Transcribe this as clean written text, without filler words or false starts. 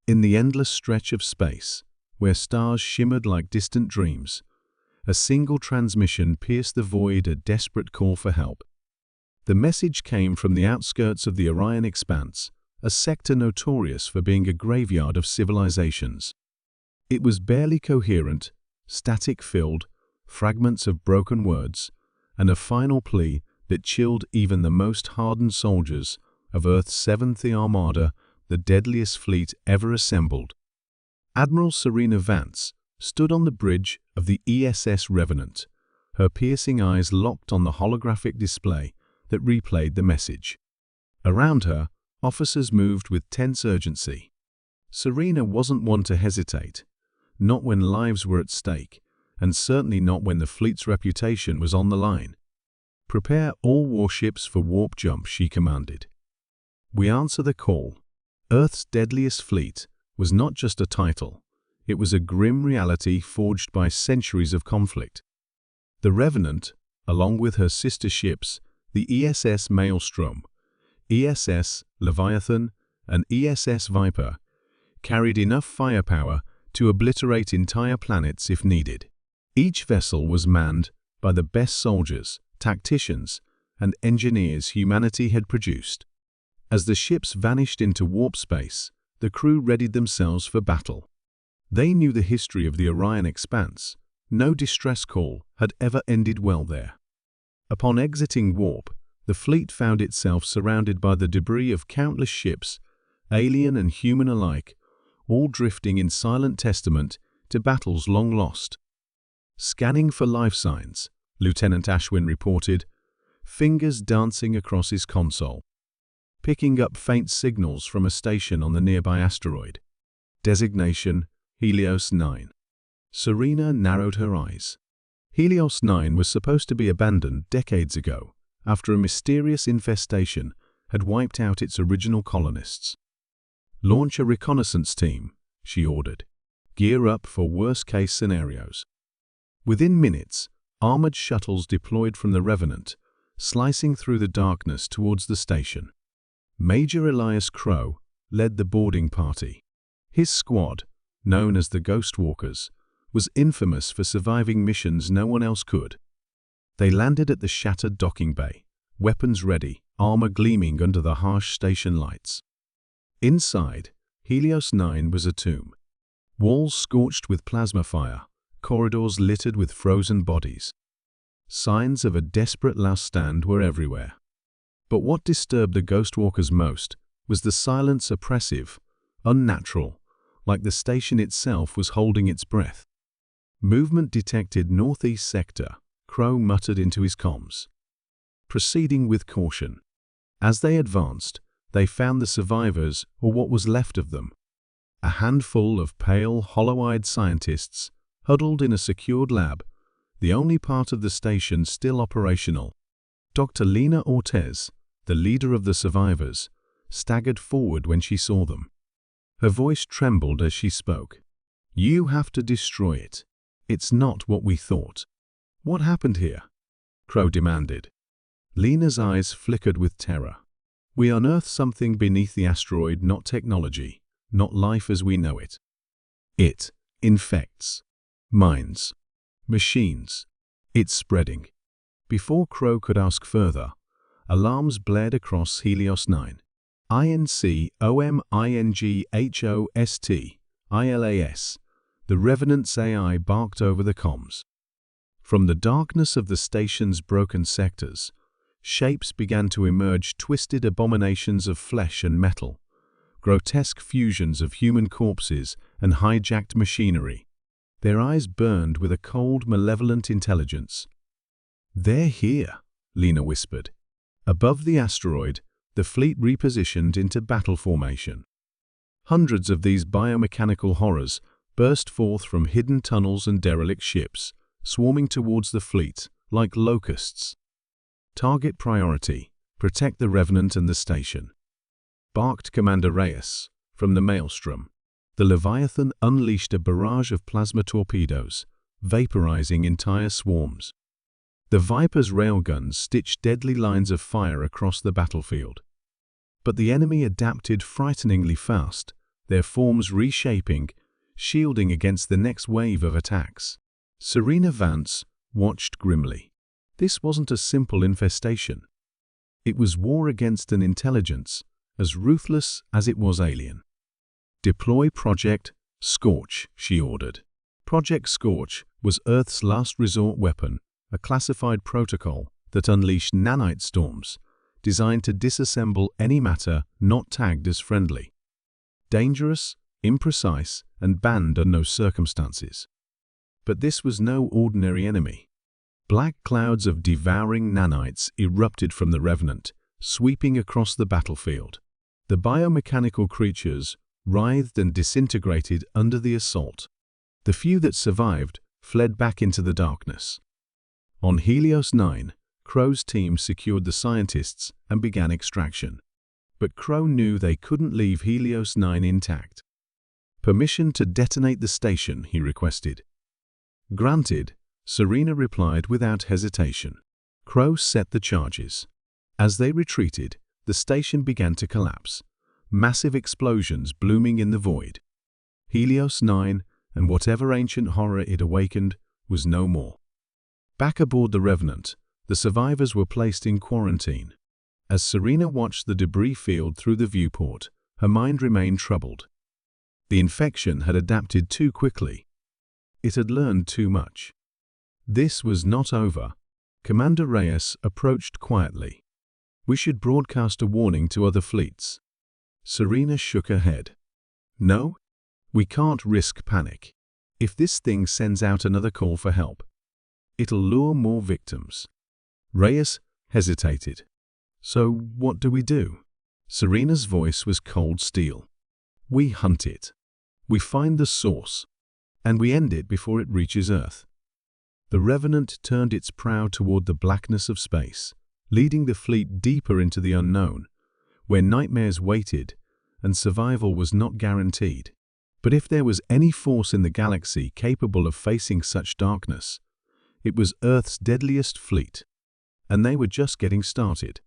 In the endless stretch of space, where stars shimmered like distant dreams, a single transmission pierced the void, a desperate call for help. The message came from the outskirts of the Orion Expanse, a sector notorious for being a graveyard of civilizations. It was barely coherent, static-filled, fragments of broken words, and a final plea that chilled even the most hardened soldiers of Earth's seventh armada, the deadliest fleet ever assembled. Admiral Serena Vance stood on the bridge of the ESS Revenant, her piercing eyes locked on the holographic display that replayed the message. Around her, officers moved with tense urgency. Serena wasn't one to hesitate, not when lives were at stake, and certainly not when the fleet's reputation was on the line. "Prepare all warships for warp jump," she commanded. "We answer the call." Earth's deadliest fleet was not just a title, it was a grim reality forged by centuries of conflict. The Revenant, along with her sister ships, the ESS Maelstrom, ESS Leviathan, and ESS Viper, carried enough firepower to obliterate entire planets if needed. Each vessel was manned by the best soldiers, tacticians, and engineers humanity had produced. As the ships vanished into warp space, the crew readied themselves for battle. They knew the history of the Orion Expanse. No distress call had ever ended well there. Upon exiting warp, the fleet found itself surrounded by the debris of countless ships, alien and human alike, all drifting in silent testament to battles long lost. Scanning for life signs, Lieutenant Ashwin reported, fingers dancing across his console. Picking up faint signals from a station on the nearby asteroid. Designation, Helios 9. Serena narrowed her eyes. Helios 9 was supposed to be abandoned decades ago, after a mysterious infestation had wiped out its original colonists. "Launch a reconnaissance team," she ordered. "Gear up for worst-case scenarios." Within minutes, armored shuttles deployed from the Revenant, slicing through the darkness towards the station. Major Elias Crow led the boarding party. His squad, known as the Ghost Walkers, was infamous for surviving missions no one else could. They landed at the shattered docking bay, weapons ready, armor gleaming under the harsh station lights. Inside, Helios 9 was a tomb. Walls scorched with plasma fire, corridors littered with frozen bodies. Signs of a desperate last stand were everywhere. But what disturbed the Ghostwalkers most was the silence, oppressive, unnatural, like the station itself was holding its breath. "Movement detected northeast sector," Crow muttered into his comms. Proceeding with caution. As they advanced, they found the survivors, or what was left of them. A handful of pale, hollow-eyed scientists huddled in a secured lab, the only part of the station still operational. Dr. Lena Ortez, the leader of the survivors, staggered forward when she saw them. Her voice trembled as she spoke. "You have to destroy it. It's not what we thought." "What happened here?" Crow demanded. Lena's eyes flickered with terror. "We unearthed something beneath the asteroid, not technology, not life as we know it. It infects minds, machines. It's spreading." Before Crow could ask further, alarms blared across Helios 9. INCOMINGHOST, the Revenant's AI barked over the comms. From the darkness of the station's broken sectors, shapes began to emerge, twisted abominations of flesh and metal, grotesque fusions of human corpses and hijacked machinery. Their eyes burned with a cold, malevolent intelligence. "They're here," Lena whispered. Above the asteroid, the fleet repositioned into battle formation. Hundreds of these biomechanical horrors burst forth from hidden tunnels and derelict ships, swarming towards the fleet like locusts. "Target priority, protect the Revenant and the station," barked Commander Reyes from the Maelstrom. The Leviathan unleashed a barrage of plasma torpedoes, vaporizing entire swarms. The Viper's railguns stitched deadly lines of fire across the battlefield. But the enemy adapted frighteningly fast, their forms reshaping, shielding against the next wave of attacks. Serena Vance watched grimly. This wasn't a simple infestation. It was war against an intelligence as ruthless as it was alien. "Deploy Project Scorch," she ordered. Project Scorch was Earth's last resort weapon, a classified protocol that unleashed nanite storms, designed to disassemble any matter not tagged as friendly. Dangerous, imprecise, and banned under no circumstances. But this was no ordinary enemy. Black clouds of devouring nanites erupted from the Revenant, sweeping across the battlefield. The biomechanical creatures writhed and disintegrated under the assault. The few that survived fled back into the darkness. On Helios 9, Crow's team secured the scientists and began extraction. But Crow knew they couldn't leave Helios 9 intact. "Permission to detonate the station," he requested. "Granted," Serena replied without hesitation. Crow set the charges. As they retreated, the station began to collapse, massive explosions blooming in the void. Helios 9, and whatever ancient horror it awakened, was no more. Back aboard the Revenant, the survivors were placed in quarantine. As Serena watched the debris field through the viewport, her mind remained troubled. The infection had adapted too quickly. It had learned too much. This was not over. Commander Reyes approached quietly. "We should broadcast a warning to other fleets." Serena shook her head. "No, we can't risk panic. If this thing sends out another call for help, it'll lure more victims." Reyes hesitated. "So what do we do?" Serena's voice was cold steel. "We hunt it. We find the source, and we end it before it reaches Earth." The Revenant turned its prow toward the blackness of space, leading the fleet deeper into the unknown, where nightmares waited and survival was not guaranteed. But if there was any force in the galaxy capable of facing such darkness, it was Earth's deadliest fleet. And they were just getting started.